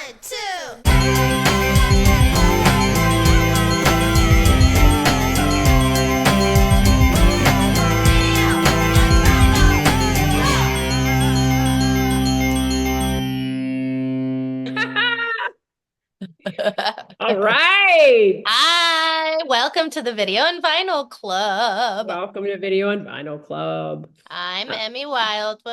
One, two. All right. Hi, welcome to the Video and Vinyl Club. Welcome to Video and Vinyl Club. I'm Emmy Wildwood.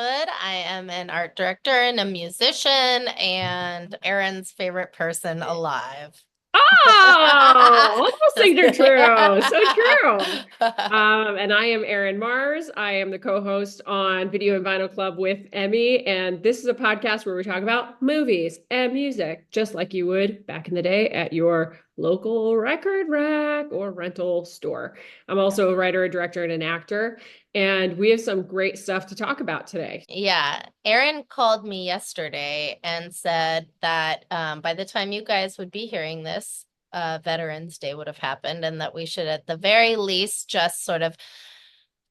I am an art director and a musician and Erin's favorite person alive. Oh, all those things are true. So true. And I am Erin Mars. I am the co-host on Video and Vinyl Club with Emmy, and this is a podcast where we talk about movies and music, just like you would back in the day at your local record rack or rental store. I'm also a writer, a director, and an actor, and we have some great stuff to talk about today. Yeah, Erin called me yesterday and said that by the time you guys would be hearing this, Veterans Day would have happened, and that we should at the very least just sort of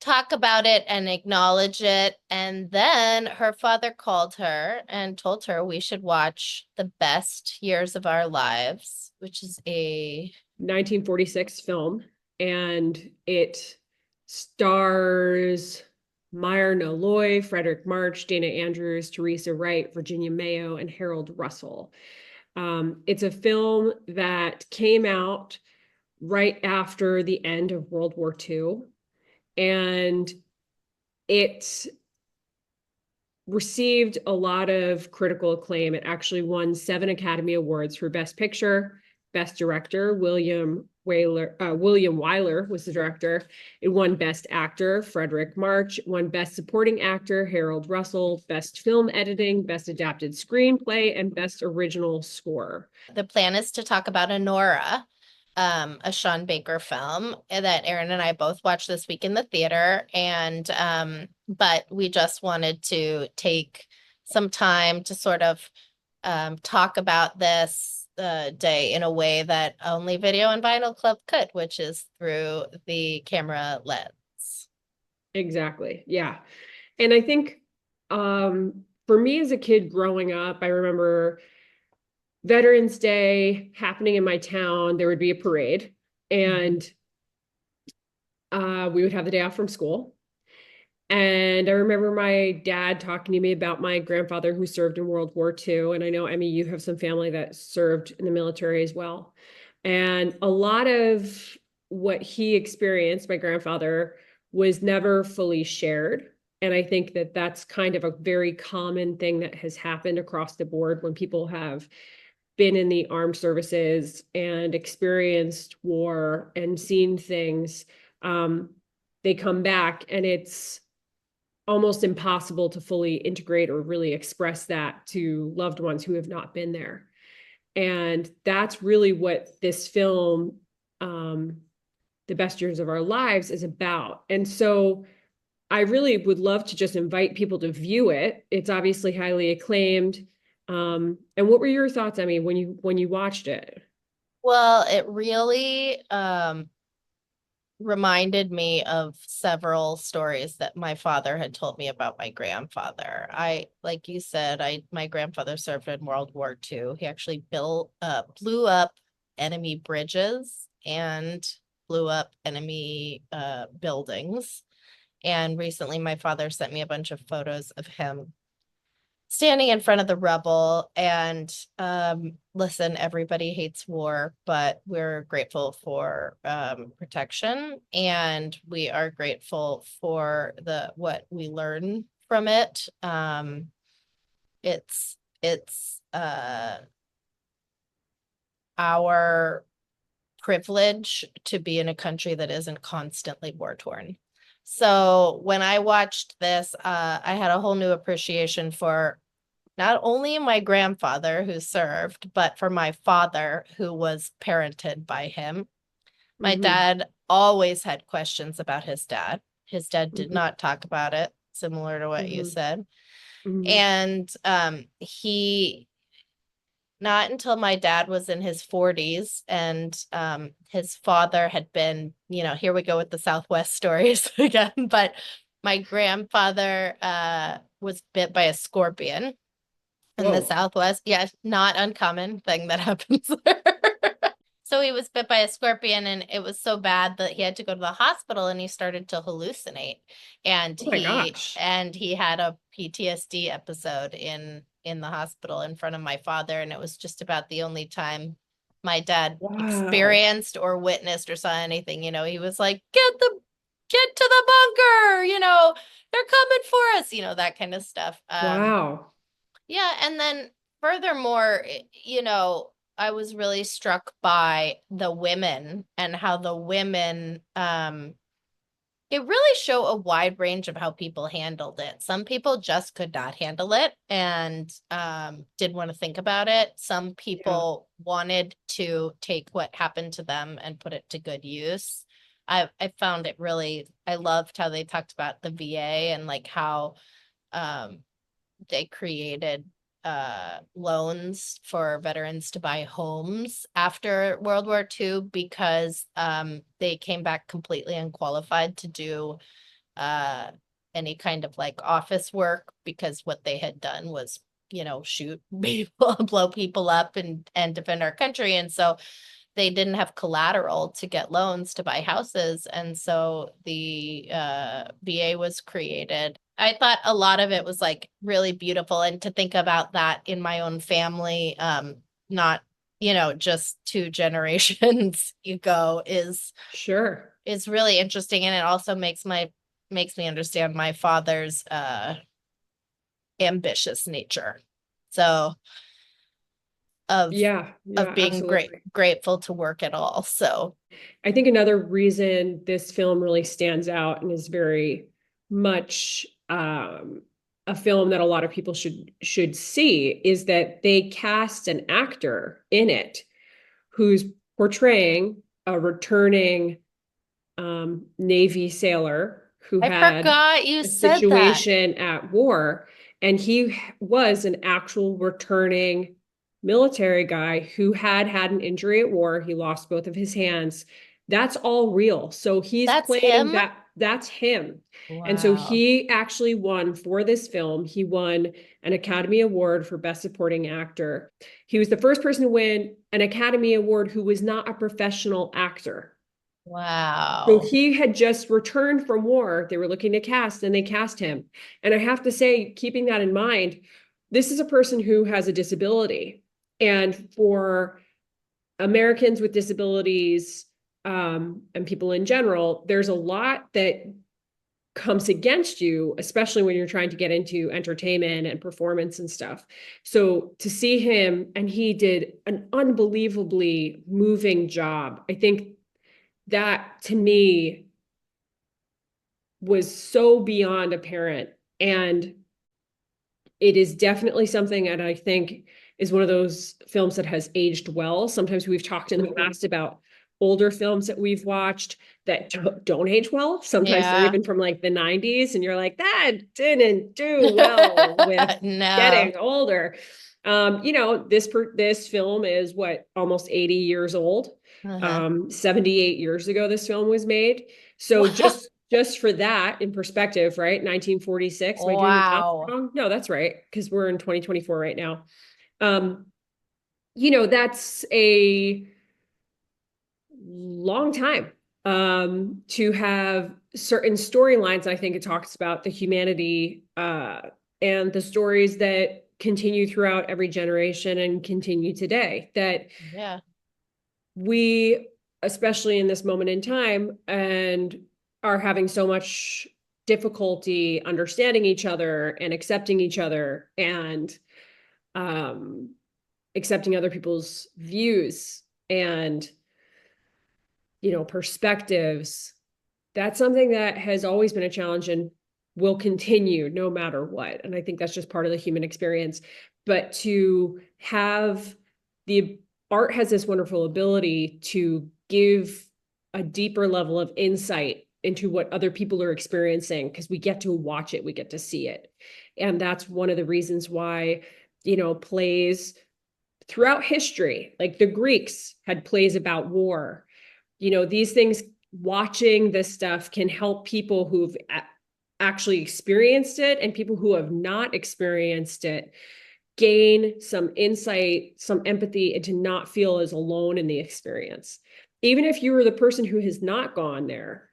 talk about it and acknowledge it. And then her father called her and told her we should watch The Best Years of Our Lives, which is a 1946 film, and it stars Myrna Loy, Frederick March, Dana Andrews, Teresa Wright, Virginia Mayo, and Harold Russell. It's a film that came out right after the end of World War II, and it received a lot of critical acclaim. It actually won 7 Academy Awards for Best Picture, Best Director. William Wyler was the director. It won Best Actor, Frederick March. It won Best Supporting Actor, Harold Russell. Best Film Editing, Best Adapted Screenplay, and Best Original Score. The plan is to talk about Anora, a Sean Baker film that Erin and I both watched this week in the theater. And but we just wanted to take some time to sort of talk about this day in a way that only Video and Vinyl Club could, which is through the camera lens. Exactly. Yeah. And I think for me as a kid growing up, I remember Veterans Day happening in my town. There would be a parade, and we would have the day off from school. And I remember my dad talking to me about my grandfather who served in World War II. And I know, Emmy, you have some family that served in the military as well. And a lot of what he experienced, my grandfather, was never fully shared. And I think that that's kind of a very common thing that has happened across the board when people have been in the armed services and experienced war and seen things. They come back and it's almost impossible to fully integrate or really express that to loved ones who have not been there. And that's really what this film, The Best Years of Our Lives, is about. And so I really would love to just invite people to view it. It's obviously highly acclaimed. And what were your thoughts, Emmy, when you watched it? Well, it really reminded me of several stories that my father had told me about my grandfather. Like you said, my grandfather served in World War II. He actually blew up enemy bridges and blew up enemy buildings. And recently my father sent me a bunch of photos of him standing in front of the rubble. And listen, everybody hates war, but we're grateful for protection, and we are grateful for what we learn from it. It's our privilege to be in a country that isn't constantly war torn. So when I watched this, I had a whole new appreciation for not only my grandfather who served, but for my father who was parented by him. My dad always had questions about his dad. His dad did not talk about it, similar to what you said. And he, not until my dad was in his 40s and his father had been, here we go with the Southwest stories again, but my grandfather was bit by a scorpion. in the Whoa. Southwest. Yeah, not uncommon thing that happens there. So he was bit by a scorpion, and it was so bad that he had to go to the hospital, and he started to hallucinate. And Oh my gosh. he had a PTSD episode in the hospital in front of my father, and it was just about the only time my dad Wow. experienced or witnessed or saw anything. He was like, get to the bunker, they're coming for us, that kind of stuff. Wow. Yeah, and then furthermore, I was really struck by the women and how the women it really show a wide range of how people handled it. Some people just could not handle it and didn't want to think about it. Some people wanted to take what happened to them and put it to good use. I found it really, I loved how they talked about the VA and like how they created loans for veterans to buy homes after World War II because they came back completely unqualified to do any kind of like office work because what they had done was, shoot people, blow people up and defend our country. And so they didn't have collateral to get loans to buy houses. And so the VA was created. I thought a lot of it was like really beautiful. And to think about that in my own family, not, just 2 generations ago Sure. is really interesting. And it also makes me understand my father's ambitious nature. So of Yeah. of Yeah, being absolutely. grateful to work at all. So I think another reason this film really stands out and is very much a film that a lot of people should see is that they cast an actor in it who's portraying a returning Navy sailor who I had forgot you a said that. situation at war, and he was an actual returning military guy who had had an injury at war. He lost both of his hands. That's all real. So he's That's playing him? that. That's him. And so Wow. he actually won for this film. He won an Academy Award for Best Supporting Actor. He was the first person to win an Academy Award who was not a professional actor. So Wow. he had just returned from war. They were looking to cast and they cast him. And I have to say, keeping that in mind, this is a person who has a disability. And for Americans with disabilities, and people in general, there's a lot that comes against you, especially when you're trying to get into entertainment and performance and stuff. So to see him, and he did an unbelievably moving job. I think that to me was so beyond apparent. And it is definitely something that I think is one of those films that has aged well. Sometimes we've talked in the past about older films that we've watched that don't age well. Sometimes they're Yeah. even from like the 90s, and you're like, that didn't do well with No. getting older. This film is what, almost 80 years old. Uh-huh. 78 years ago, this film was made. So Wow. just for that in perspective, right? 1946. Am I doing the math Wow. wrong? No, that's right, because we're in 2024 right now. Um, that's a long time to have certain storylines. I think it talks about the humanity and the stories that continue throughout every generation and continue today, that Yeah. we, especially in this moment in time, and are having so much difficulty understanding each other and accepting each other and um, accepting other people's views and perspectives. That's something that has always been a challenge and will continue no matter what. And I think that's just part of the human experience. But to have the art has this wonderful ability to give a deeper level of insight into what other people are experiencing, because we get to watch it, we get to see it. And that's one of the reasons why, plays throughout history, like the Greeks had plays about war. These things, watching this stuff can help people who've actually experienced it and people who have not experienced it gain some insight, some empathy, and to not feel as alone in the experience. Even if you were the person who has not gone there,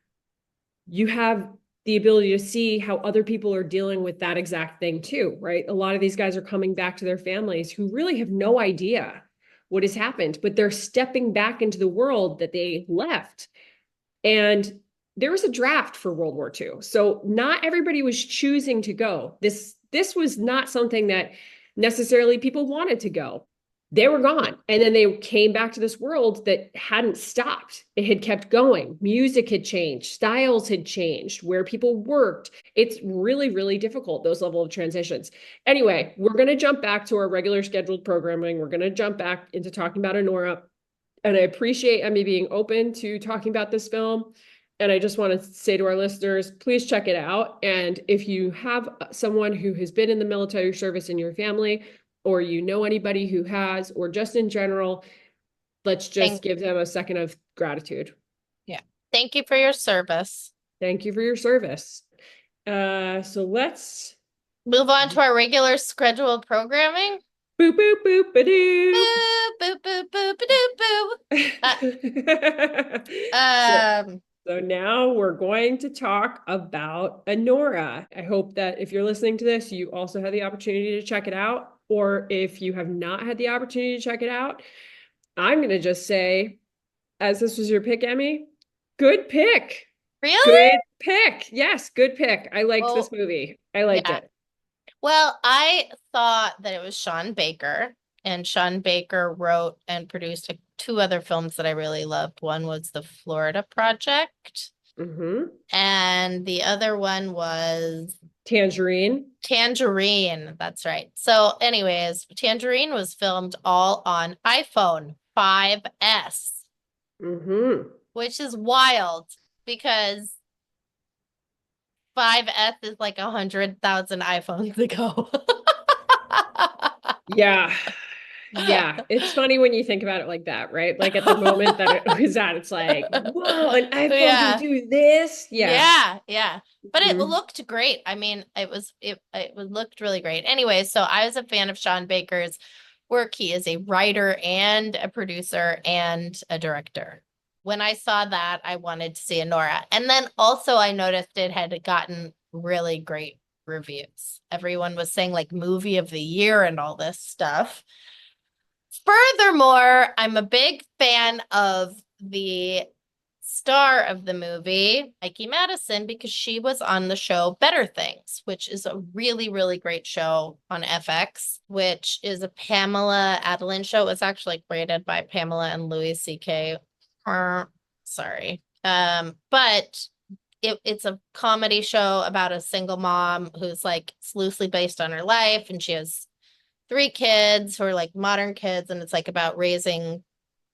you have the ability to see how other people are dealing with that exact thing too, right? A lot of these guys are coming back to their families who really have no idea what has happened, but they're stepping back into the world that they left. And there was a draft for World War II. So not everybody was choosing to go. This was not something that necessarily people wanted to go. They were gone. And then they came back to this world that hadn't stopped. It had kept going. Music had changed. Styles had changed. Where people worked. It's really, really difficult, those level of transitions. Anyway, we're going to jump back to our regular scheduled programming. We're going to jump back into talking about Anora. And I appreciate Emmy being open to talking about this film. And I just want to say to our listeners, please check it out. And if you have someone who has been in the military service in your family, or you know anybody who has, or just in general, let's just give them a second of gratitude. Yeah. Thank you for your service. Thank you for your service. So let's move on to our regular scheduled programming. Boop, boop, boop, ba-doo. Boop, boop, boop, boop, boop, boop. So now we're going to talk about Anora. I hope that if you're listening to this, you also had the opportunity to check it out. Or if you have not had the opportunity to check it out, I'm going to just say, as this was your pick, Emmy, good pick. Really? Good pick. Yes, good pick. I liked this movie. I liked it. Well, I thought that it was Sean Baker, and Sean Baker wrote and produced two other films that I really loved. One was The Florida Project, and the other one was Tangerine. That's right. So anyways, Tangerine was filmed all on iPhone 5S, which is wild because 5S is like 100,000 iPhones ago. Yeah. It's funny when you think about it like that, right? Like at the moment that it was at, it's like, whoa, an iPhone can do this. Yeah. But it looked great. I mean, it looked really great. Anyway, so I was a fan of Sean Baker's work. He is a writer and a producer and a director. When I saw that, I wanted to see Anora. And then also I noticed it had gotten really great reviews. Everyone was saying like movie of the year and all this stuff. Furthermore, I'm a big fan of the star of the movie, Mikey Madison, because she was on the show Better Things, which is a really, really great show on FX, which is a Pamela Adlon show. It was actually created by Pamela and Louis C.K. Sorry. But it's a comedy show about a single mom who's like loosely based on her life, and she has 3 kids who are like modern kids, and it's like about raising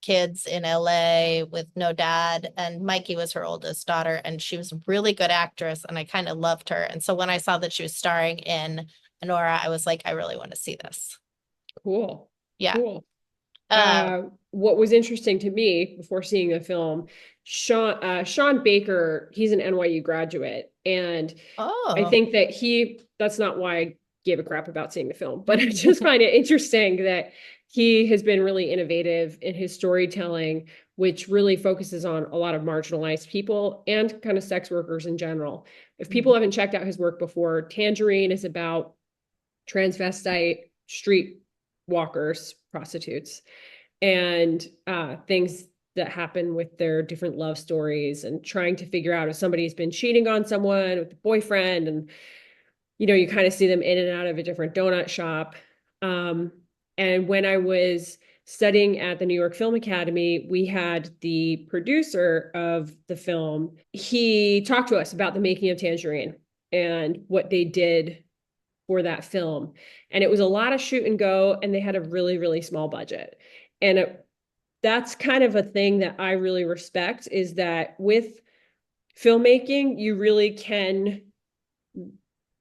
kids in LA with no dad. And Mikey was her oldest daughter, and she was a really good actress, and I kind of loved her. And so when I saw that she was starring in Anora, I was like, I really want to see this. Cool. Yeah. Cool. What was interesting to me before seeing the film, Sean Baker, he's an NYU graduate. And I think that that's not why I gave a crap about seeing the film, but I just find it interesting that he has been really innovative in his storytelling, which really focuses on a lot of marginalized people and kind of sex workers in general. If people haven't checked out his work before, Tangerine is about transvestite street walkers, prostitutes, and things that happen with their different love stories, and trying to figure out if somebody's been cheating on someone with a boyfriend. And you kind of see them in and out of a different donut shop. And when I was studying at the New York Film Academy, we had the producer of the film. He talked to us about the making of Tangerine and what they did for that film. And it was a lot of shoot and go, and they had a really, really small budget. And that's kind of a thing that I really respect, is that with filmmaking, you really can,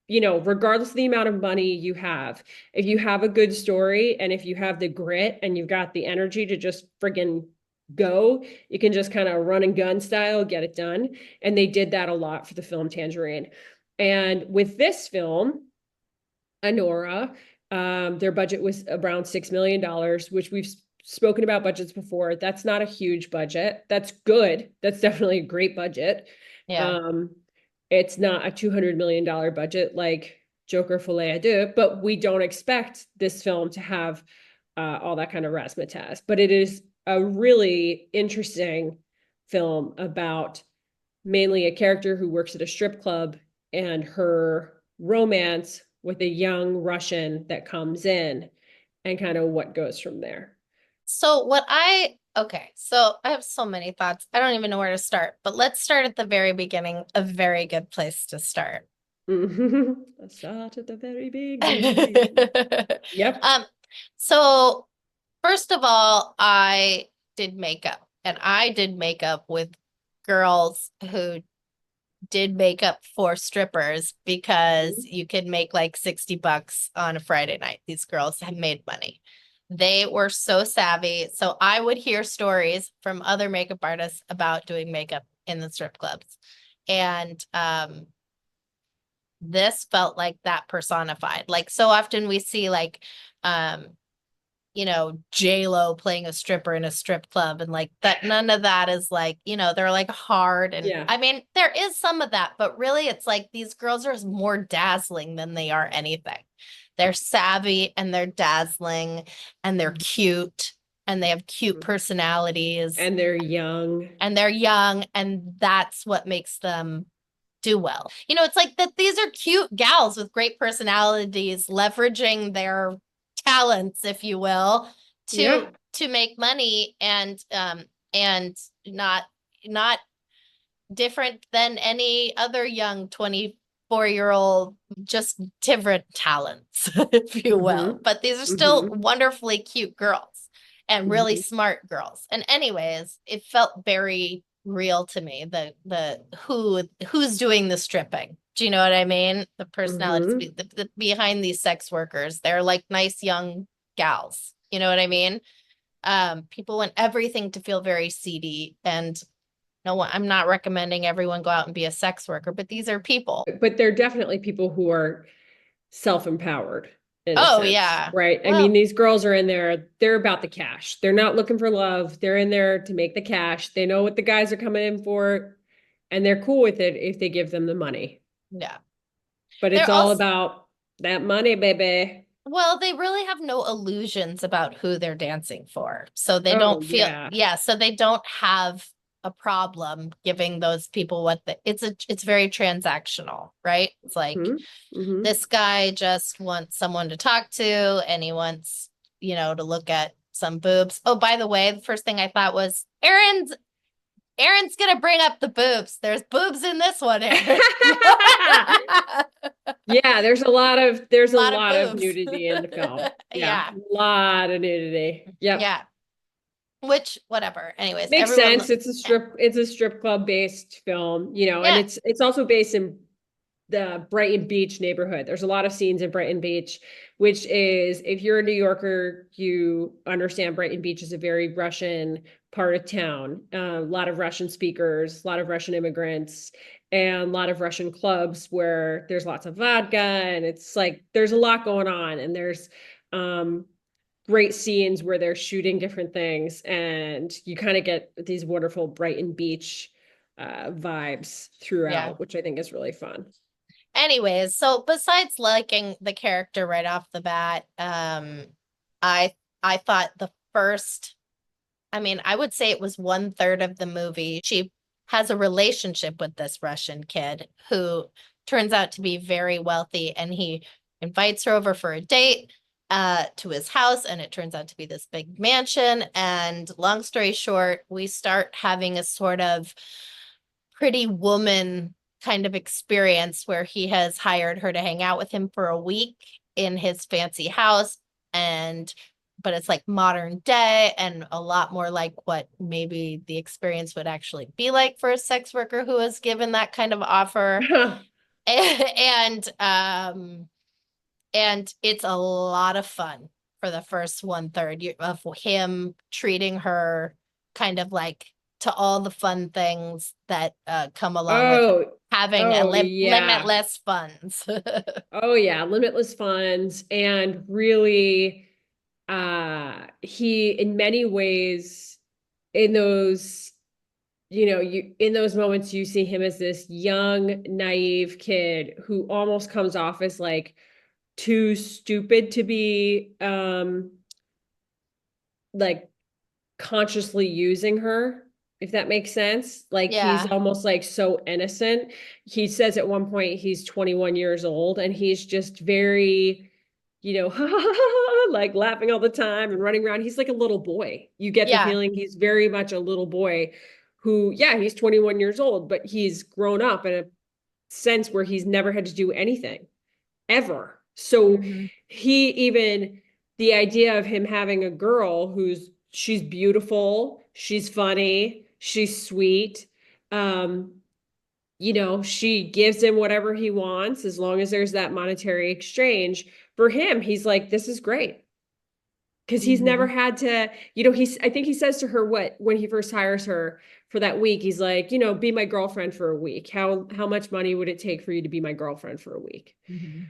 regardless of the amount of money you have, if you have a good story and if you have the grit and you've got the energy to just friggin' go, you can just kind of run and gun style, get it done. And they did that a lot for the film Tangerine. And with this film, Anora, Their budget was around $6 million, which we've spoken about budgets before. That's not a huge budget. That's good. That's definitely a great budget. Yeah. It's not a $200 million budget like Joker Folie à Deux, but we don't expect this film to have all that kind of razzmatazz. But it is a really interesting film about mainly a character who works at a strip club and her romance with a young Russian that comes in and kind of what goes from there. So okay, so I have so many thoughts. I don't even know where to start, but let's start at the very beginning. A very good place to start. Let's start at the very beginning. Yep. So first of all, I did makeup, and I did makeup with girls who did makeup for strippers because you could make like $60 on a Friday night. These girls have made money. They were so savvy. So I would hear stories from other makeup artists about doing makeup in the strip clubs. And this felt like that personified. Like so often we see like J-Lo playing a stripper in a strip club, and like that, none of that is like, they're like hard. And Yeah. I mean, there is some of that, but really it's like these girls are more dazzling than they are anything. They're savvy and they're dazzling and they're cute and they have cute personalities And they're young. And that's what makes them do well. It's like that these are cute gals with great personalities leveraging their talents, if you will, to make money and not different than any other young 24-year-old, just different talents, if you will. But these are still wonderfully cute girls and really smart girls. And anyways, it felt very real to me, the who's doing the stripping. Do you know what I mean? The personalities behind these sex workers. They're like nice young gals. You know what I mean? People want everything to feel very seedy. And no, I'm not recommending everyone go out and be a sex worker, but these are people. But they're definitely people who are self-empowered in a sense, yeah. right? Well, I mean, these girls are in there, they're about the cash. They're not looking for love. They're in there to make the cash. They know what the guys are coming in for, and they're cool with it if they give them the money. Yeah. But it's all about that money, baby. Well, they really have no illusions about who they're dancing for. So they don't feel, so they don't have a problem giving those people it's very transactional, right? It's like this guy just wants someone to talk to and he wants, to look at some boobs. Oh, by the way, the first thing I thought was Erin's gonna bring up the boobs. There's boobs in this one, Erin. Yeah, there's a lot of boobs. nudity in the film. Yeah. A lot of nudity. Yep. Yeah. Which, whatever. Anyways, makes sense. It's a strip club based film, and it's also based in the Brighton Beach neighborhood. There's a lot of scenes in Brighton Beach, which is, if you're a New Yorker, you understand Brighton Beach is a very Russian part of town. A lot of Russian speakers, a lot of Russian immigrants, and a lot of Russian clubs where there's lots of vodka, and it's like there's a lot going on, and there's great scenes where they're shooting different things, and you kind of get these wonderful Brighton Beach vibes throughout, which I think is really fun. Anyways, so besides liking the character right off the bat, I thought I would say it was 1/3 of the movie. She has a relationship with this Russian kid who turns out to be very wealthy, and he invites her over for a date to his house, and it turns out to be this big mansion. And long story short, we start having a sort of Pretty Woman kind of experience where he has hired her to hang out with him for a week in his fancy house, but it's like modern day and a lot more like what maybe the experience would actually be like for a sex worker who is given that kind of offer. and it's a lot of fun for the first 1/3 of him treating her kind of like to all the fun things that come along with having a Oh, yeah. limitless funds. Oh, yeah. Limitless funds. And really, he, in many ways, in those, in those moments, you see him as this young, naive kid who almost comes off as like too stupid to be, like consciously using her, if that makes sense. Like he's Yeah, almost like so innocent. He says at one point he's 21 years old and he's just very, like laughing all the time and running around. He's like a little boy. You get the yeah, feeling he's very much a little boy who, yeah, he's 21 years old, but he's grown up in a sense where he's never had to do anything ever. So hmm he even the idea of him having a girl she's beautiful, she's funny, she's sweet. Um, she gives him whatever he wants as long as there's that monetary exchange. For him, he's like, this is great. Because he's never hmm had to, I think he says to her what when he first hires her for that week, he's like, be my girlfriend for a week. How much money would it take for you to be my girlfriend for a week? hmm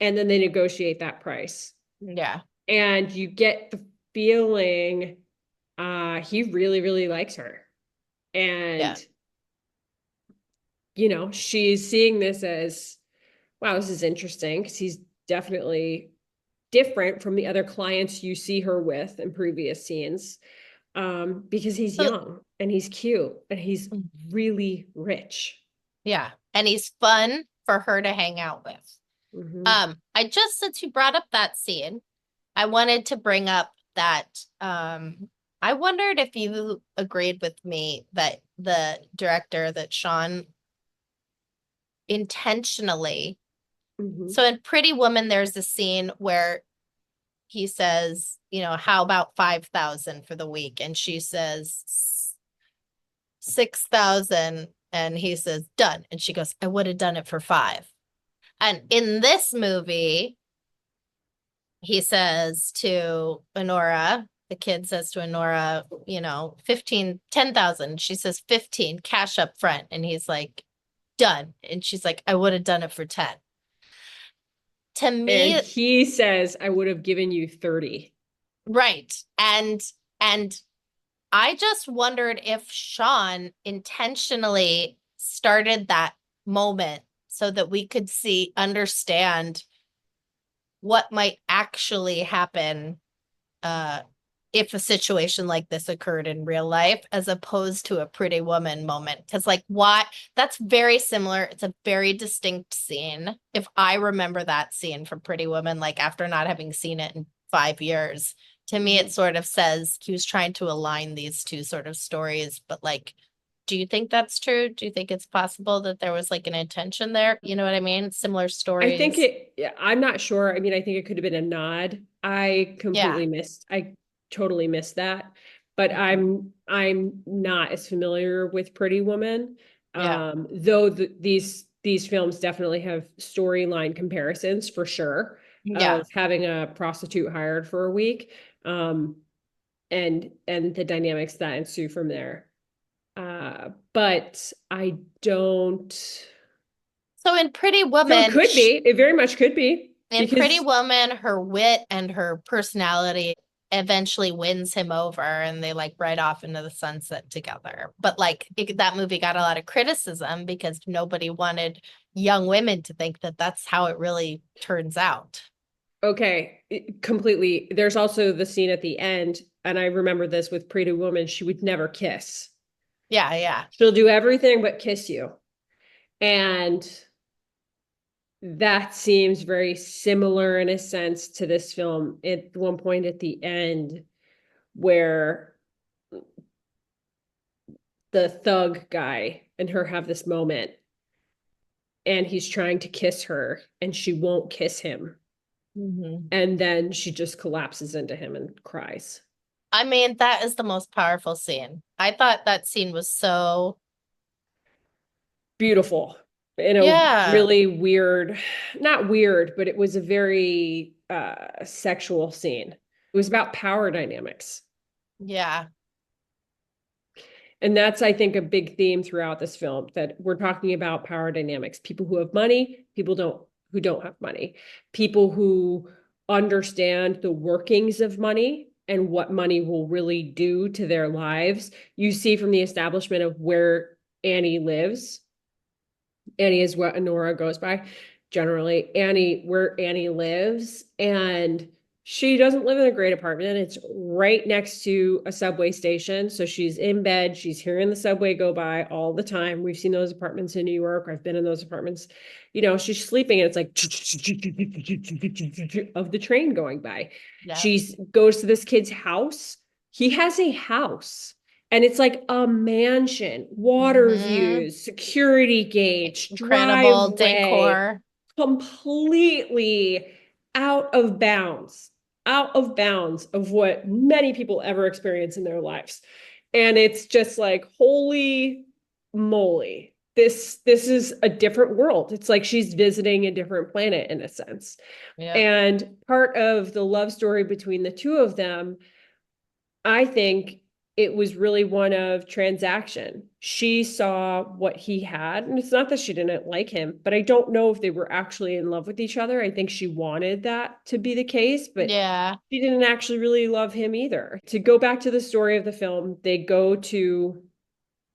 And then they negotiate that price. Yeah, And you get the feeling he really, really likes her. yeah. And, she's seeing this as, wow, this is interesting because he's definitely different from the other clients you see her with in previous scenes. Because he's So, young and he's cute and he's really rich. yeah, and he's fun for her to hang out with. Mhm. Since you brought up that scene, I wanted to bring up that I wondered if you agreed with me that the director, that Sean, intentionally. Mhm. So in Pretty Woman, there's a scene where he says, how about 5,000 for the week? And she says 6,000. And he says, done. And she goes, I would have done it for 5. And in this movie, he says to Anora, the kid says to Anora, 15, 10,000. She says 15 cash up front. And he's like, done. And she's like, I would have done it for 10. To And me, he says, I would have given you 30. right. And I just wondered if Sean intentionally started that moment so that we could understand what might actually happen if a situation like this occurred in real life, as opposed to a Pretty Woman moment. Because that's very similar. It's a very distinct scene. If I remember that scene from Pretty Woman, like after not having seen it in 5 years, to me, it sort of says he was trying to align these two sort of stories. But like, do you think that's true? Do you think it's possible that there was like an intention there? You know what I mean? Similar stories. Yeah, I'm not sure. I mean, I think it could have been a nod. Yeah. I totally missed that. But I'm not as familiar with Pretty Woman. Yeah. Though these films definitely have storyline comparisons for sure Yeah. of having a prostitute hired for a week. And the dynamics that ensue from there. But I don't. So in Pretty So it Woman, could be. It very much could be Pretty because Woman, her wit and her personality eventually wins him over, and they like ride off into the sunset together. But like that movie got a lot of criticism because nobody wanted young women to think that that's how it really turns out. okay, completely. There's also the scene at the end, and I remember this with Pretty Woman. She would never kiss. Yeah, yeah, She'll do everything but kiss you, and that seems very similar in a sense to this film. At one point at the end, where the thug guy and her have this moment and he's trying to kiss her and she won't kiss him. hmm And then she just collapses into him and cries. I mean, that is the most powerful scene. I thought that scene was so, Beautiful in a yeah, really weird, not weird, but it was a very sexual scene. It was about power dynamics. yeah. And that's, I think, a big theme throughout this film, that we're talking about power dynamics. People who have money, who don't have money, people who understand the workings of money and what money will really do to their lives. You see from the establishment of where Annie lives. Annie is what Anora goes by. Generally, where Annie lives, and she doesn't live in a great apartment. It's right next to a subway station. So she's in bed. She's hearing the subway go by all the time. We've seen those apartments in New York. I've been in those apartments. You know, she's sleeping and it's like of the train going by. Yeah. She goes to this kid's house. He has a house. And it's like a mansion, water views, security gates, Incredible driveway, decor. completely out of bounds of what many people ever experience in their lives. And it's just like, holy moly, this is a different world. It's like she's visiting a different planet in a sense. Yeah. And part of the love story between the two of them, I think it was really one of transaction. She saw what he had, and it's not that she didn't like him, but I don't know if they were actually in love with each other. I think she wanted that to be the case, but Yeah. she didn't actually really love him either. To go back to the story of the film,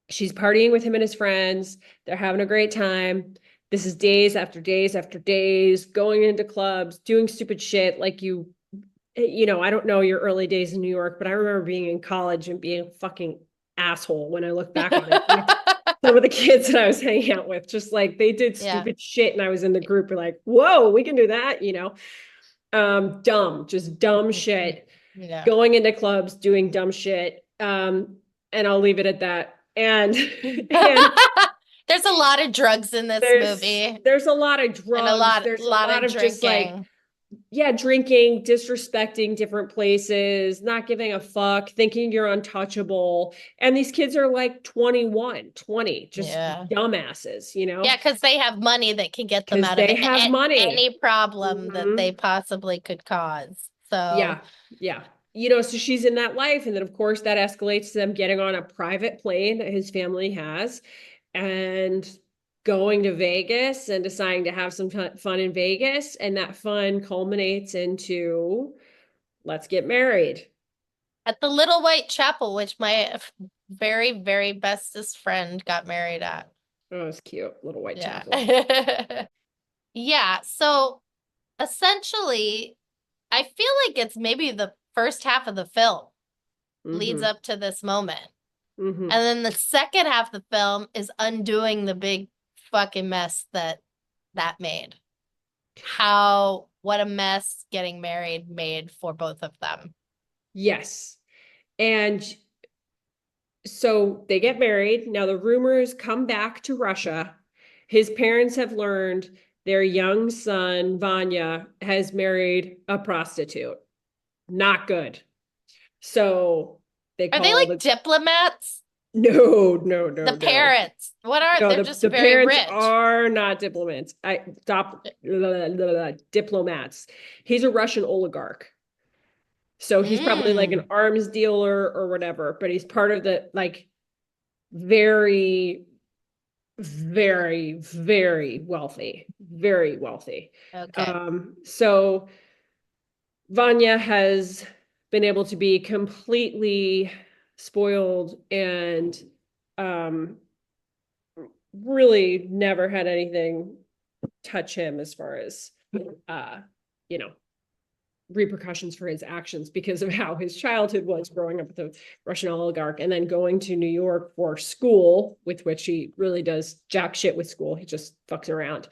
she's partying with him and his friends. They're having a great time. This is days after days after days, going into clubs, doing stupid shit like I don't know your early days in New York, but I remember being in college and being a fucking asshole when I look back on it. Some of the kids that I was hanging out with, just like they did stupid shit, and I was in the group, like, whoa, we can do that, just dumb shit. Yeah. Going into clubs, doing dumb shit. And I'll leave it at that. And there's a lot of drugs in this movie. There's a lot of drugs. And there's a lot of drinking. Just like, drinking, disrespecting different places, not giving a fuck, thinking you're untouchable. And these kids are like 21, 20, just dumbasses, Yeah, because they have money that can get them out of any problem that they possibly could cause. So yeah. So she's in that life. And then, of course, that escalates to them getting on a private plane that his family has and going to Vegas and deciding to have some fun in Vegas. And that fun culminates into, let's get married. At the Little White Chapel, which my very, very bestest friend got married at. Oh, it's cute. Little White Chapel. Yeah. So essentially, I feel like it's maybe the first half of the film leads up to this moment. And then the second half of the film is undoing the big fucking mess that made. What a mess getting married made for both of them. Yes. And so they get married. Now the rumors come back to Russia. His parents have learned their young son, Vanya, has married a prostitute. Not good. So are they like diplomats? No. The parents. What are they're just very parents rich. Are not diplomats. Diplomats. He's a Russian oligarch. So he's probably like an arms dealer or whatever, but he's part of the like very, very, very wealthy. Very wealthy. Okay. So Vanya has been able to be completely spoiled and really never had anything touch him as far as repercussions for his actions because of how his childhood was growing up with a Russian oligarch and then going to New York for school, with which he really does jack shit with school. He just fucks around.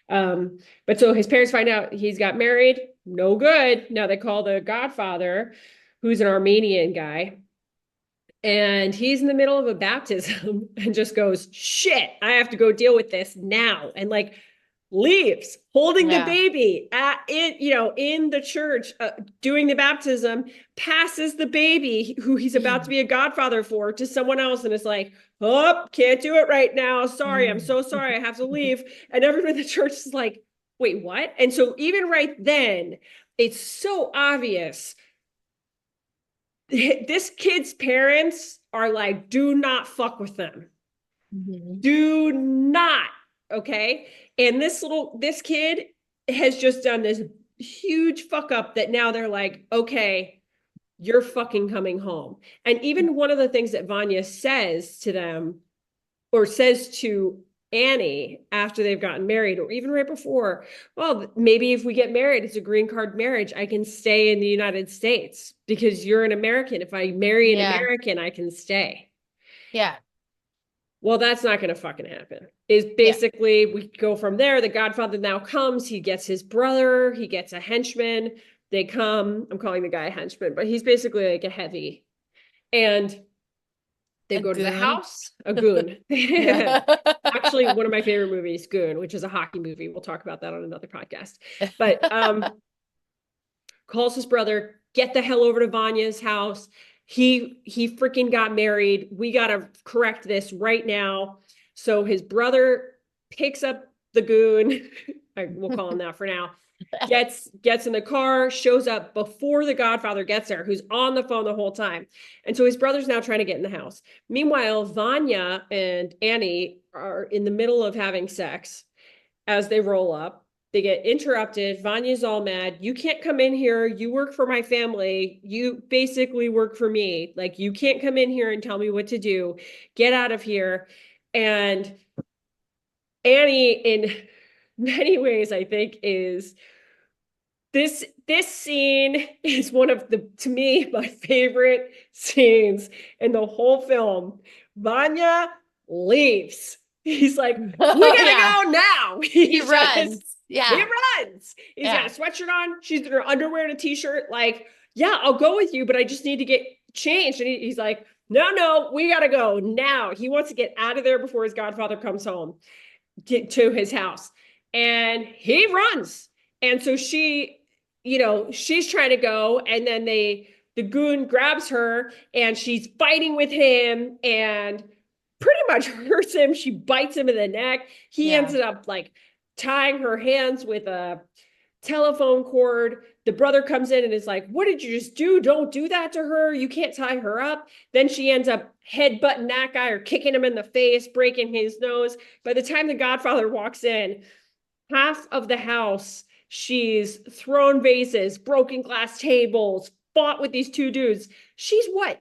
But so his parents find out he's got married. No good. Now they call the godfather, who's an Armenian guy. And he's in the middle of a baptism and just goes, shit, I have to go deal with this now. And like leaves holding the baby in the church, doing the baptism, passes the baby who he's about to be a godfather for to someone else. And is like, oh, can't do it right now. Sorry. I'm so sorry. I have to leave. And everyone in the church is like, wait, what? And so even right then, it's so obvious this kid's parents are like, do not fuck with them. Mhm. Do not. Okay. And this kid has just done this huge fuck up that now they're like, okay, you're fucking coming home. And even one of the things that Vanya says to them, or says to Annie after they've gotten married, or even right before, well, maybe if we get married, it's a green card marriage, I can stay in the United States because you're an American. If I marry an Yeah. American, I can stay. Yeah. Well, that's not going to fucking happen. Is basically we go from there. The Godfather now comes. He gets his brother. He gets a henchman. They come. I'm calling the guy a henchman, but he's basically like a heavy. And they A go to the goon. house. A goon. Yeah. Actually, one of my favorite movies, Goon, which is a hockey movie. We'll talk about that on another podcast. But calls his brother, get the hell over to Vanya's house. He freaking got married. We got to correct this right now. So his brother picks up the goon. We'll call him that for now. Gets in the car, shows up before the Godfather gets there, who's on the phone the whole time. And so his brother's now trying to get in the house. Meanwhile, Vanya and Annie are in the middle of having sex as they roll up. They get interrupted. Vanya's all mad. You can't come in here. You work for my family. You basically work for me. Like, you can't come in here and tell me what to do. Get out of here. And Annie, in many ways, I think, is this scene is one of the, to me, my favorite scenes in the whole film. Vanya leaves. He's like, we gotta go now. He runs. He Yeah. runs. He's got a sweatshirt on. She's in her underwear and a t-shirt. Like, yeah, I'll go with you, but I just need to get changed. And he's like, no, we gotta go now. He wants to get out of there before his Godfather comes home to his house. And he runs. And so she, she's trying to go, and then the goon grabs her and she's fighting with him and pretty much hurts him. She bites him in the neck. He ended up like tying her hands with a telephone cord. The brother comes in and is like, what did you just do? Don't do that to her. You can't tie her up. Then she ends up headbutting that guy or kicking him in the face, breaking his nose. By the time the Godfather walks in, half of the house, she's thrown vases, broken glass tables, fought with these two dudes. She's what?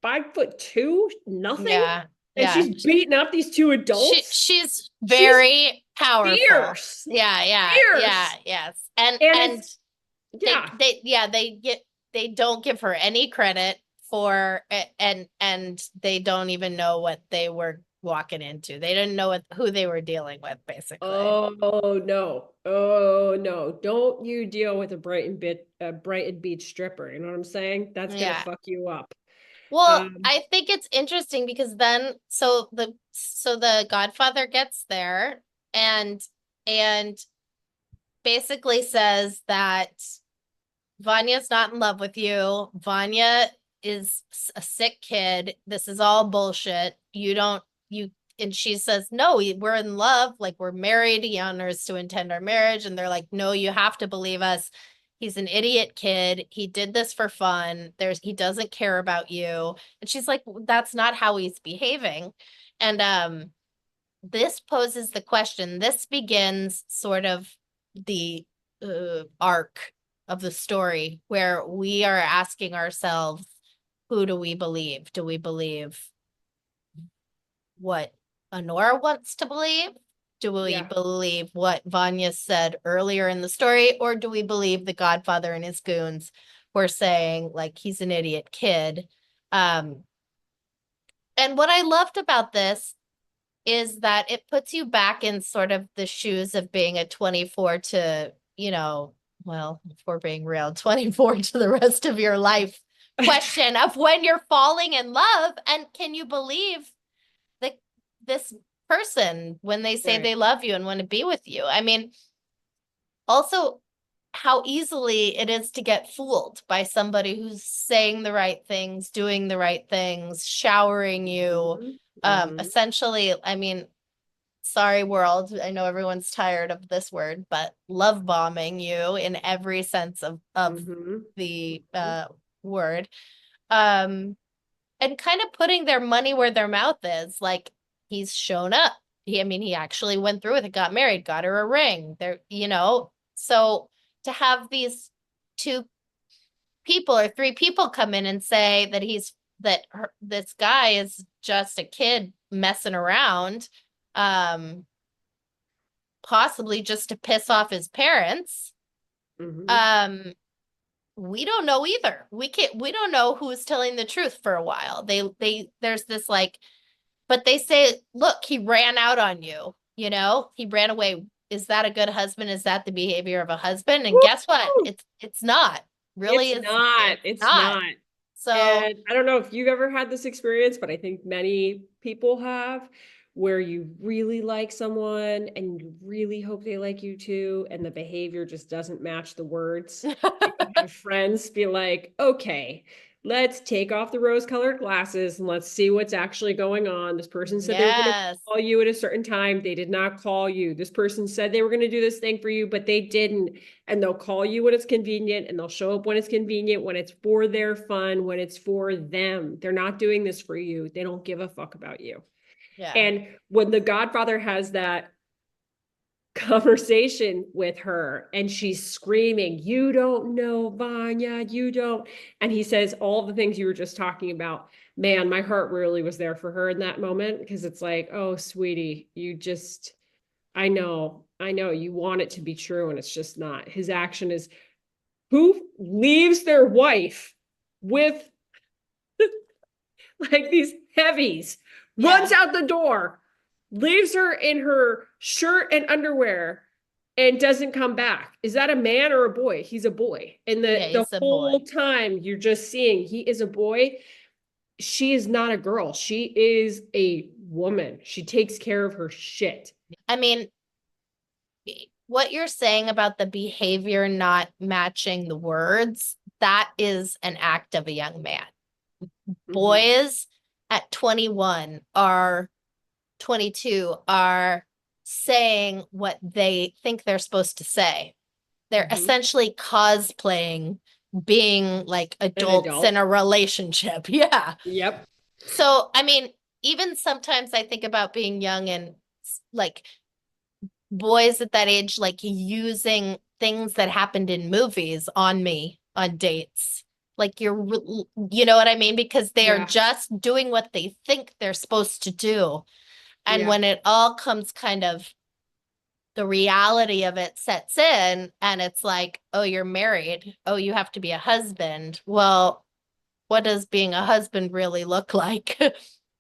5'2", nothing. Yeah. And she's beating up these two adults. She's very powerful. Fierce. Yeah. Fierce. Yeah. Yes. And they don't give her any credit for and they don't even know what they were walking into. They didn't know who they were dealing with, basically. Oh no. Don't you deal with a Brighton Beach stripper. You know what I'm saying? That's gonna fuck you up. Well, I think it's interesting because then so the Godfather gets there and basically says that Vanya's not in love with you. Vanya is a sick kid. This is all bullshit. And she says, no, we're in love. Like, we're married. He honors to intend our marriage. And they're like, no, you have to believe us. He's an idiot kid. He did this for fun. He doesn't care about you. And she's like, that's not how he's behaving. And this poses the question. This begins sort of the arc of the story where we are asking ourselves, who do we believe? Do we believe what Anora wants to believe? Do we believe what Vanya said earlier in the story? Or do we believe the Godfather and his goons were saying, like, he's an idiot kid? And what I loved about this is that it puts you back in sort of the shoes of being a 24 to, well, if we're being real, 24 to the rest of your life question of when you're falling in love. And can you believe this person when they say they love you and want to be with you? I mean, also how easily it is to get fooled by somebody who's saying the right things, doing the right things, showering you. Essentially, I mean, sorry world, I know everyone's tired of this word, but love bombing you in every sense of the word. And kind of putting their money where their mouth is. Like, he's shown up. He actually went through with it, got married, got her a ring. There, so to have these two people or three people come in and say that this guy is just a kid messing around, possibly just to piss off his parents. Mhm. We don't know either. We don't know who's telling the truth for a while. There's this like, but they say, look, he ran out on you, he ran away. Is that a good husband? Is that the behavior of a husband? And guess what? Woo! It's not. Really, It's not. it's It's not. not. So And I don't know if you've ever had this experience, but I think many people have, where you really like someone and you really hope they like you too, and the behavior just doesn't match the words. And you have friends be like, okay, let's take off the rose-colored glasses and let's see what's actually going on. This person said they were going to yes. call you at a certain time. They did not call you. This person said they were going to do this thing for you, but they didn't. And they'll call you when it's convenient, and they'll show up when it's convenient, when it's for their fun, when it's for them. They're not doing this for you. They don't give a fuck about you. Yeah. And when the Godfather has that conversation with her and she's screaming, you don't know, Vanya, you don't. And he says all the things you were just talking about. Man, my heart really was there for her in that moment, because it's like, oh, sweetie, I know you want it to be true and it's just not. His action is, who leaves their wife with like these heavies, runs out the door, leaves her in her shirt and underwear, and doesn't come back? Is that a man or a boy? He's a boy. And the he's a whole boy. time you're just seeing he is a boy. She is not a girl. She is a woman. She takes care of her shit. I mean, what you're saying about the behavior not matching the words, that is an act of a young man. Boys at 21 are 22 are saying what they think they're supposed to say. They're essentially cosplaying being like adults in a relationship. Yeah. Yep. So, I mean, even sometimes I think about being young and like boys at that age, like using things that happened in movies on me on dates. Like you know what I mean? Because they are just doing what they think they're supposed to do. And when it all comes kind of, the reality of it sets in and it's like, oh, you're married. Oh, you have to be a husband. Well, what does being a husband really look like?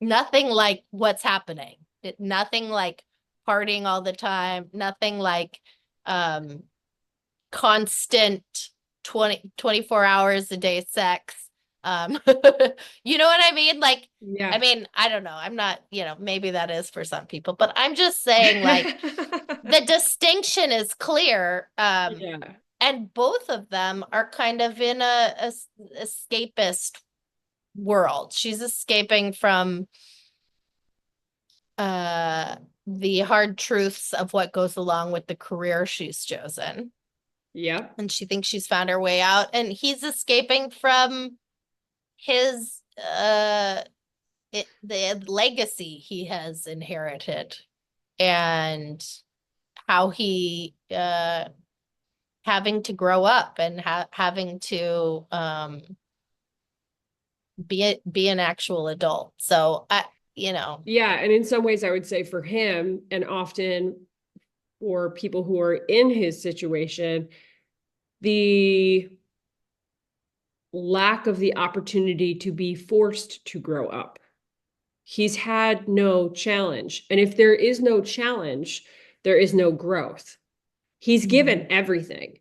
Nothing like what's happening. Nothing like partying all the time. Nothing like constant 24 hours a day sex. You know what I mean? Like, I mean, I don't know. I'm not, maybe that is for some people, but I'm just saying, like, the distinction is clear. And both of them are kind of in a escapist world. She's escaping from the hard truths of what goes along with the career she's chosen. Yeah. And she thinks she's found her way out. And he's escaping from his the legacy he has inherited and how he having to grow up and having to be an actual adult. So yeah, and in some ways I would say for him, and often for people who are in his situation, the lack of the opportunity to be forced to grow up. He's had no challenge. And if there is no challenge, there is no growth. He's given everything.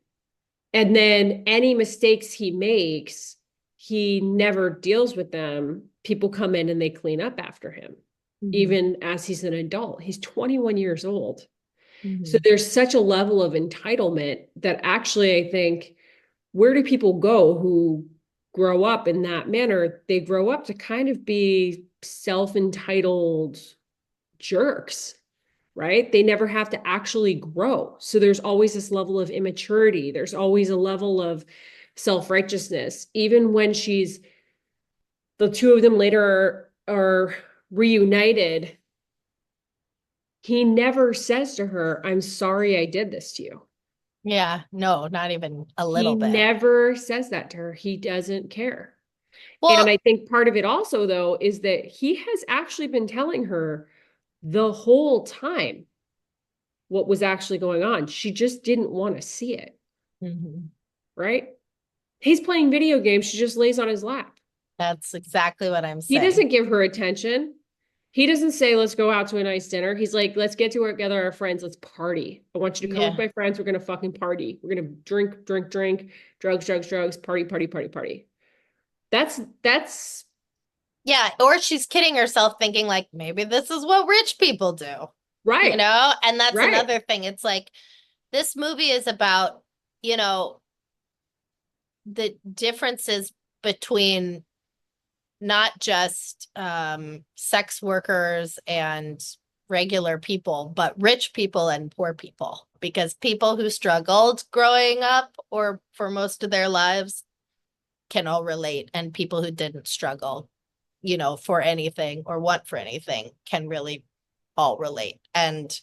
And then any mistakes he makes, he never deals with them. People come in and they clean up after him, even as he's an adult. He's 21 years old. So there's such a level of entitlement that actually I think, where do people go who grow up in that manner? They grow up to kind of be self-entitled jerks, right? They never have to actually grow. So there's always this level of immaturity. There's always a level of self-righteousness. Even when the two of them later are reunited, he never says to her, I'm sorry I did this to you. Yeah, no, not even a He little bit. never says that to her. He doesn't care. Well, And I think part of it also, though, is that he has actually been telling her the whole time what was actually going on. She just didn't want to see it, mhm, right? He's playing video games. She just lays on his lap. that's exactly what I'm He saying. doesn't give her attention. He doesn't say, let's go out to a nice dinner. He's like, let's get together our friends. Let's party. I want you to come with Yeah. my friends. We're going to fucking party. We're going to drink, drink, drink, drugs, drugs, drugs, party, party, party, party. That's Yeah, or she's kidding herself thinking like maybe this is what rich people do, you right. know? And that's Right. another thing. It's like this movie is about, you know, the differences between not just sex workers and regular people, but rich people and poor people. Because people who struggled growing up or for most of their lives can all relate, and people who didn't struggle, you know, for anything or want for anything can really all relate. And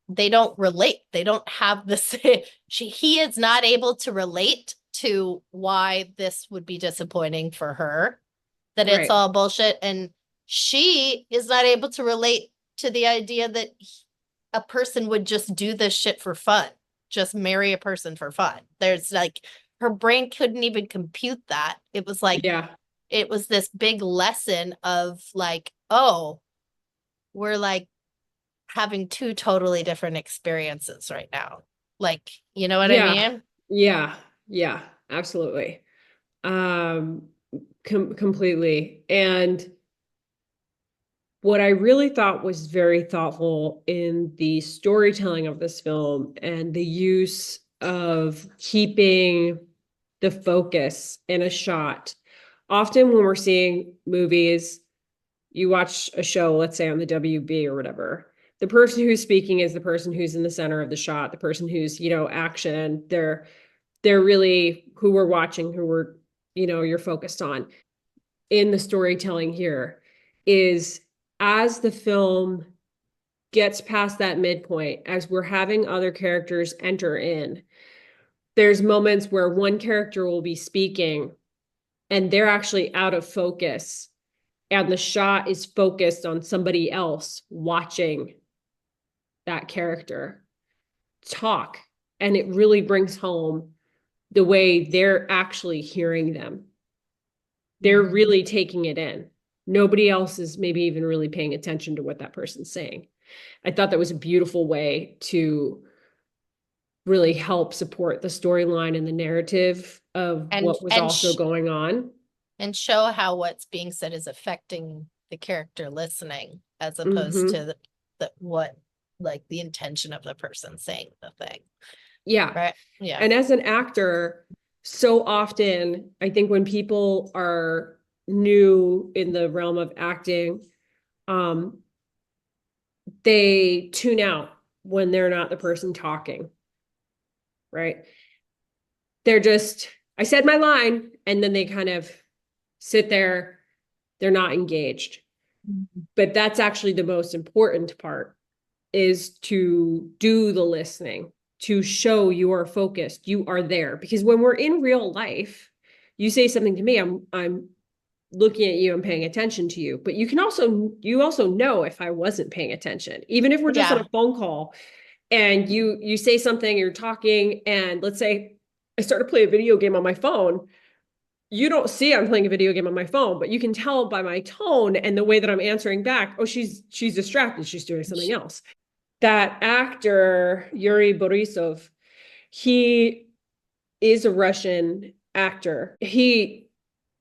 they don't relate. They don't have the same. He is not able to relate to why this would be disappointing for her, that it's Right. all bullshit. And she is not able to relate to the idea that a person would just do this shit for fun, just marry a person for fun. There's like, her brain couldn't even compute that. It was like, Yeah. it was this big lesson of like, oh, we're like having two totally different experiences right now. Like, you know what I Yeah. mean? Yeah. Yeah. Absolutely. Um, completely. And what I really thought was very thoughtful in the storytelling of this film and the use of keeping the focus in a shot. Often when we're seeing movies, you watch a show, let's say on the WB or whatever, the person who's speaking is the person who's in the center of the shot, the person who's, action. They're really who we're watching, who we're, you're focused on. In the storytelling here is as the film gets past that midpoint, as we're having other characters enter in, there's moments where one character will be speaking and they're actually out of focus and the shot is focused on somebody else watching that character talk, and it really brings home the way they're actually hearing them. They're really taking it in. Nobody else is maybe even really paying attention to what that person's saying. I thought that was a beautiful way to really help support the storyline and the narrative of And what was also going on. and show how what's being said is affecting the character listening as opposed Mm-hmm. to the what like the intention of the person saying the thing. Yeah. Right. Yeah. And as an actor, so often, I think when people are new in the realm of acting, they tune out when they're not the person talking, right? They're just, I said my line, and then they kind of sit there, they're not engaged. But that's actually the most important part, is to do the listening, to show you are focused, you are there. Because when we're in real life, you say something to me, I'm looking at you and paying attention to you. But you also know if I wasn't paying attention, even if we're just on Yeah. a phone call and you say something, you're talking, and let's say I start to play a video game on my phone. You don't see I'm playing a video game on my phone, but you can tell by my tone and the way that I'm answering back, oh, she's distracted, she's doing something else. That actor, Yuri Borisov, he is a Russian actor. He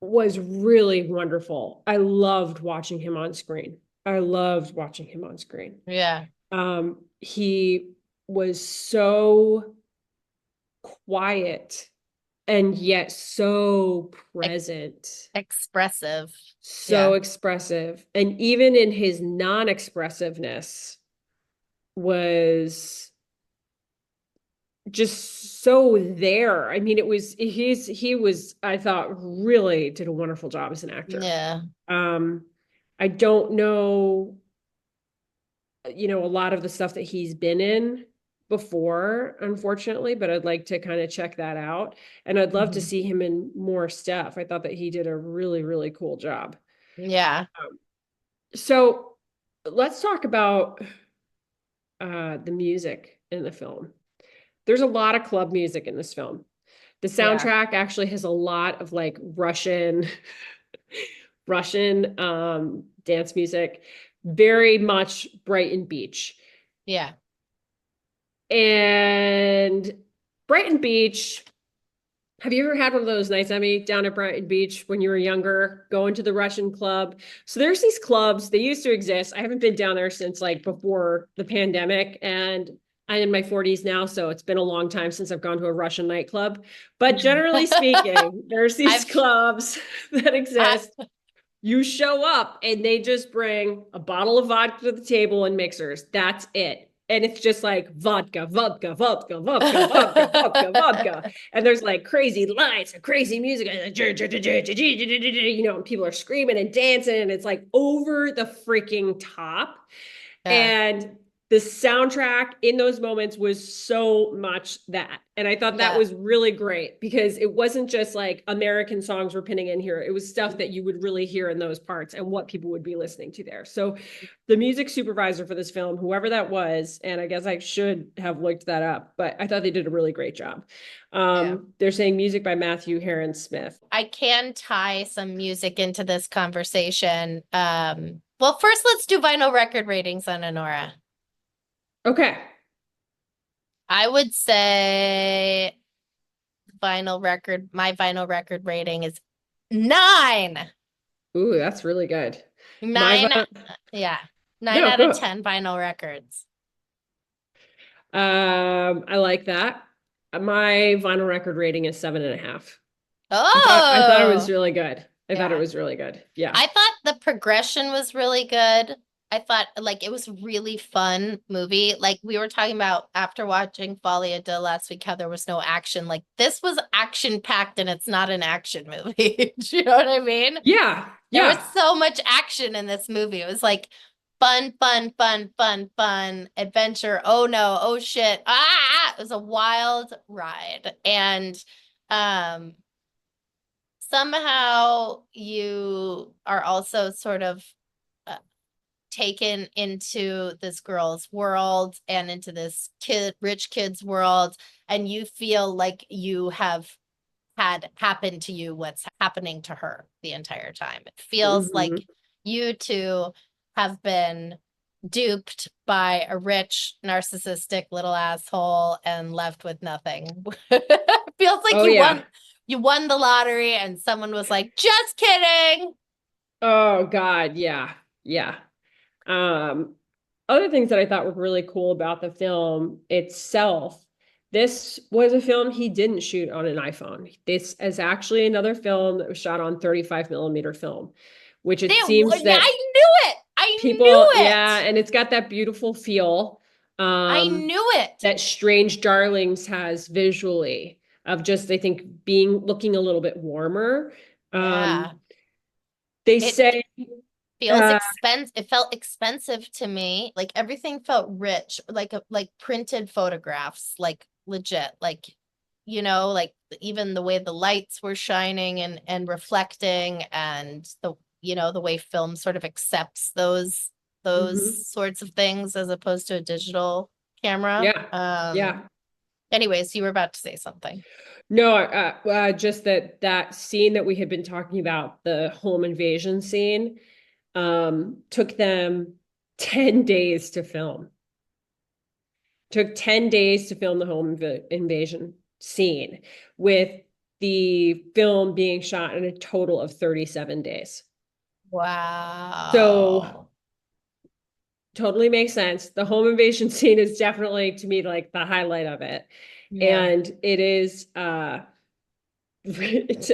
was really wonderful. I loved watching him on screen. Yeah. He was so quiet and yet so present, Expressive. so expressive. And even in his non-expressiveness was just so there. I mean, he was, I thought, really did a wonderful job as an actor. Yeah. I don't know, a lot of the stuff that he's been in before, unfortunately, but I'd like to kind of check that out. And I'd love to Mhm. see him in more stuff. I thought that he did a really, really cool job. Yeah. So let's talk about the music in the film. There's a lot of club music in this film. The Yeah. soundtrack actually has a lot of like Russian dance music, very much Brighton Beach. Yeah. And Brighton Beach, have you ever had one of those nights, Emmy, down at Brighton Beach when you were younger, going to the Russian club? So there's these clubs, they used to exist. I haven't been down there since like before the pandemic, and I'm in my 40s now, so it's been a long time since I've gone to a Russian nightclub. But generally speaking, there's these I've- clubs that exist. You show up and they just bring a bottle of vodka to the table and mixers. That's it. And it's just like vodka, vodka, vodka, vodka, vodka, vodka, vodka. And there's like crazy lights and crazy music. And people are screaming and dancing. And it's like over the freaking top. Yeah. And the soundtrack in those moments was so much that. And I thought that Yeah. was really great because it wasn't just like American songs were pinning in here. It was stuff that you would really hear in those parts and what people would be listening to there. So the music supervisor for this film, whoever that was, and I guess I should have looked that up, but I thought they did a really great job. Yeah. They're saying music by Matthew Heron Smith. I can tie some music into this conversation. Well, first let's do vinyl record ratings on Anora. Okay. I would say my vinyl record rating is 9. Ooh, that's really good. 9, My, yeah. 9 no, out go. of 10 vinyl records. I like that. My vinyl record rating is 7.5. I thought it was Oh, really good. I thought it yeah. was really good. Yeah. I thought the progression was really good. I thought like it was a really fun movie. Like we were talking about after watching Folia de last week, how there was no action. Like this was action packed and it's not an action movie. Do you know what I mean? Yeah. There was Yeah. so much action in this movie. It was like fun, fun, fun, fun, fun, adventure. Oh no, oh shit. Ah, it was a wild ride. And somehow you are also sort of taken into this girl's world and into this rich kid's world, and you feel like you have had happen to you what's happening to her the entire time. It feels like you two have been duped by a rich, narcissistic little asshole and left with nothing. Feels like you won the lottery and someone was like, just kidding. Oh God. Yeah. Yeah. Other things that I thought were really cool about the film itself. This was a film he didn't shoot on an iPhone. This is actually another film that was shot on 35 millimeter film, which it seems that I knew it. I people, knew it. yeah, and it's got that beautiful feel. I knew it. That Strange Darlings has visually of just, I think, looking a little bit warmer. Yeah. They say feels expensive. It felt expensive to me. Like everything felt rich, like printed photographs, like legit, like like even the way the lights were shining and reflecting, and the way film sort of accepts those sorts of things as opposed to a digital camera. Yeah. Yeah. Anyways, you were about to say something. No, just that scene that we had been talking about, the home invasion scene, took them 10 days to film. Took 10 days to film the home invasion scene, with the film being shot in a total of 37 days. Wow. So totally makes sense. The home invasion scene is definitely, to me, like the highlight of it. Yeah. And it is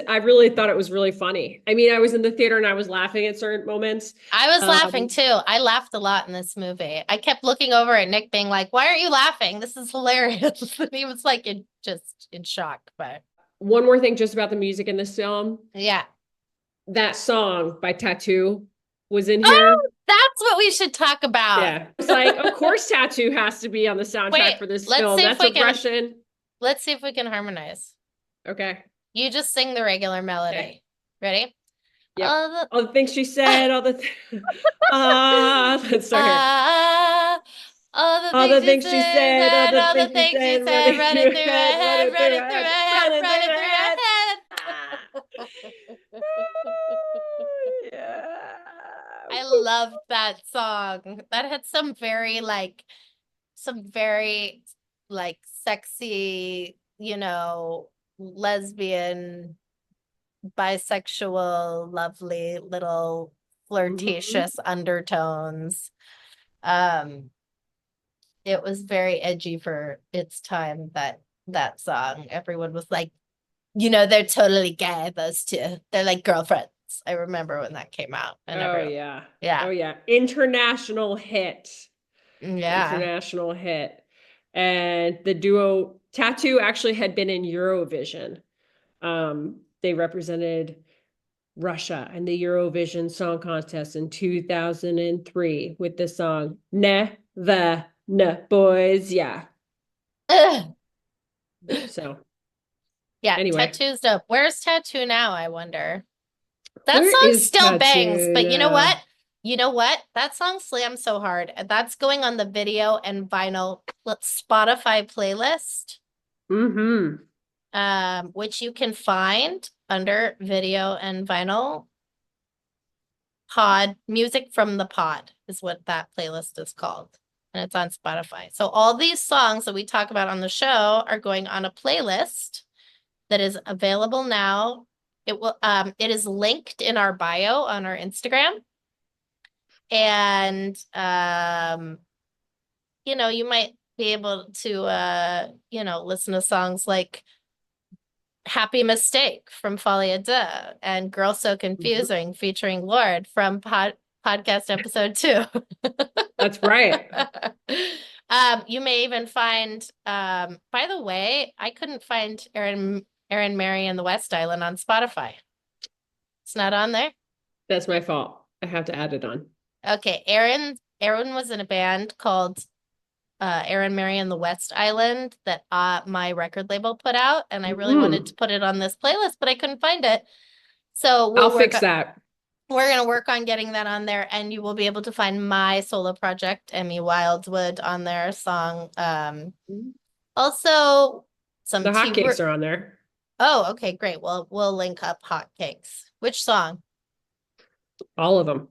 I really thought it was really funny. I mean, I was in the theater and I was laughing at certain moments. I was laughing Um, too. I laughed a lot in this movie. I kept looking over at Nick being like, why aren't you laughing? This is hilarious. And he was like in shock, but One more thing just about the music in this film. yeah. That song by t.A.T.u was in here. Oh, that's what we should talk about. Yeah. It's like, of course t.A.T.u has to be on the soundtrack Wait, for this let's film. see if That's we can- aggression. Let's see if we can harmonize. Okay. You just sing the regular melody. Okay. Ready? Yep. All the All the things she said, all the let's start here. ah, All the things she said, all the all the things she things she said, said, running through my head, running running through my head, running running through through her my head. Yeah. I loved that song. That had some very sexy, lesbian, bisexual, lovely little flirtatious undertones. It was very edgy for its time, that song. Everyone was like, they're totally gay, those two. They're like girlfriends. I remember when that came out. And Oh everyone, yeah. yeah. Oh yeah. International hit. Yeah. International hit. And the duo t.A.T.u actually had been in Eurovision. They represented Russia in the Eurovision Song Contest in 2003 with the song Ne the Ne Boys. Yeah. Ugh. So Yeah, anyway. t.A.T.u's dope. Where's t.A.T.u now, I wonder? That Where song is still t.A.T.u bangs, but you know now? what? You know what? That song slams so hard. That's going on the video and vinyl Spotify playlist, which you can find under video and vinyl. Pod Music from the Pod is what that playlist is called. And it's on Spotify. So all these songs that we talk about on the show are going on a playlist that is available now. It is linked in our bio on our Instagram. And you might be able to listen to songs like Happy Mistake from Folie à Deux and Girl So Confusing featuring Lorde from podcast episode 2. That's right. You may even find, by the way, I couldn't find Erin, Mary and the West Island on Spotify. It's not on there? That's my fault. I have to add it on. Okay, Erin was in a band called Erin, Mary and the West Island that my record label put out, and I really wanted to put it on this playlist, but I couldn't find it. So I'll fix that. We're going to work on getting that on there, and you will be able to find my solo project, Emmy Wildwood, on their song. Also, some The hotcakes are on there. Oh, okay, great. Well, we'll link up hotcakes. Which song? All of them.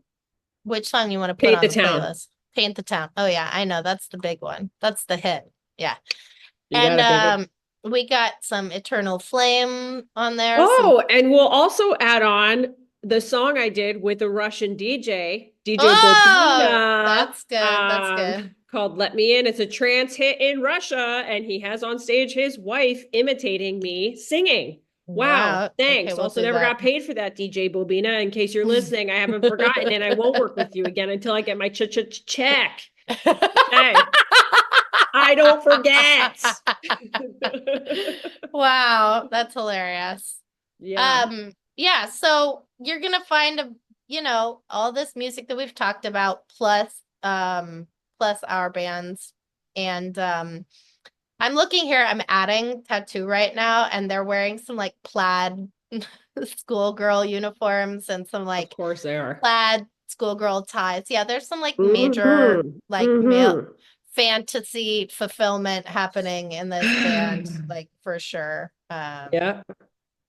Which song you want to put Paint on the the Town. playlist? Paint the Town. Oh yeah, I know. That's the big one. That's the hit. Yeah. You got it, baby. We got some Eternal Flame on there. Oh, and we'll also add on the song I did with a Russian DJ Bobina. That's good. That's good. Called Let Me In. It's a trance hit in Russia, and he has on stage his wife imitating me singing. Wow. Thanks. Okay, we'll Also do never that. got paid for that, DJ Bobina. In case you're listening, I haven't forgotten, and I won't work with you again until I get my check. Hey, I don't forget. Wow, that's hilarious. Yeah. Yeah, so you're gonna find all this music that we've talked about, plus our bands. And I'm looking here, I'm adding t.A.T.u right now, and they're wearing some like plaid schoolgirl uniforms and some like Of course they are. plaid schoolgirl ties. Yeah, there's some like major male fantasy fulfillment happening in this band, like for sure. Yeah.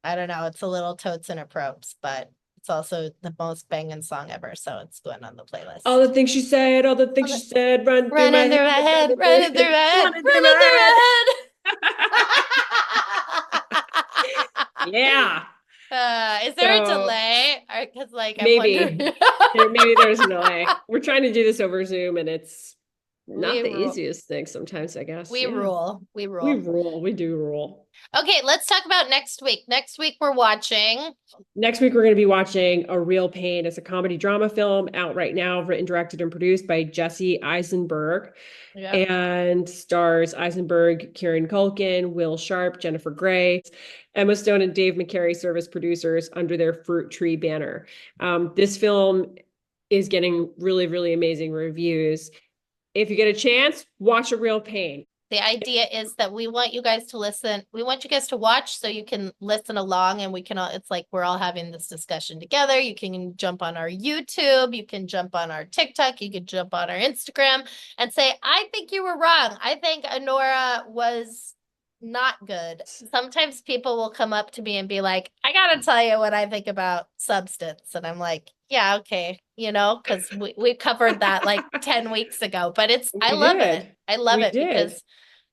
I don't know, it's a little totes and approps, but it's also the most banging song ever, so it's going on the playlist. All the things she said, all the things she said, running through my head, running through my head, running through my head. Yeah. Is there a delay? Because maybe there's a delay. We're trying to do this over Zoom, and it's Not the rule. easiest thing sometimes, I guess. We Yeah. rule. We We rule. rule. We do rule. Okay, let's talk about next week. Next week we're watching. Next week, we're going to be watching A Real Pain. It's a comedy drama film out right now, written, directed, and produced by Jesse Eisenberg, Yeah. and stars Eisenberg, Kieran Culkin, Will Sharp, Jennifer Grey. Emma Stone and Dave McCary serve as producers under their Fruit Tree banner. This film is getting really, really amazing reviews. If you get a chance, watch A Real Pain. The idea is that we want you guys to listen. We want you guys to watch so you can listen along, and we can all, it's like we're all having this discussion together. You can jump on our YouTube, you can jump on our TikTok, you can jump on our Instagram and say, I think you were wrong. I think Anora was not good. Sometimes people will come up to me and be like, I gotta tell you what I think about Substance. And I'm like, yeah, okay, because we covered that like 10 weeks ago, but I love it. I love it because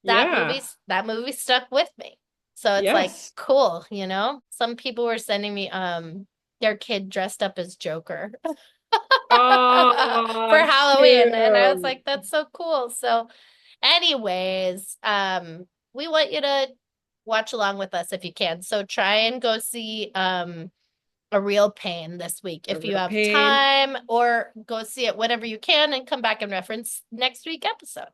that movie stuck with me. So it's like, cool, Some people were sending me their kid dressed up as Joker Oh, for Halloween. cute. And I was like, that's so cool. So anyways, we want you to watch along with us if you can. So try and go see A Real Pain this week if you have time, or go see it whenever you can and come back and reference next week's episode.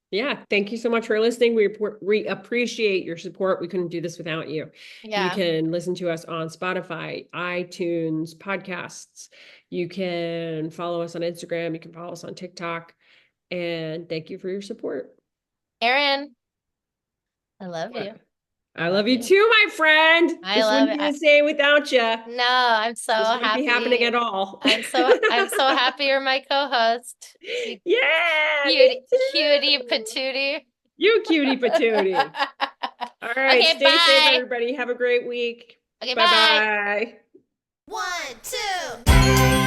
Yeah, thank you so much for listening. We appreciate your support. We couldn't do this without you. Yeah. You can listen to us on Spotify, iTunes, podcasts. You can follow us on Instagram. You can follow us on TikTok. And thank you for your support. Erin, I love you. I love you too, my friend. This wouldn't be the same without you. No, I'm so happy. This wouldn't be happening at all. I'm so happy you're my co-host. Yeah. Cutie patootie. You cutie patootie. All right. Okay, stay safe, everybody. Have a great week. Okay, bye. 1, 2.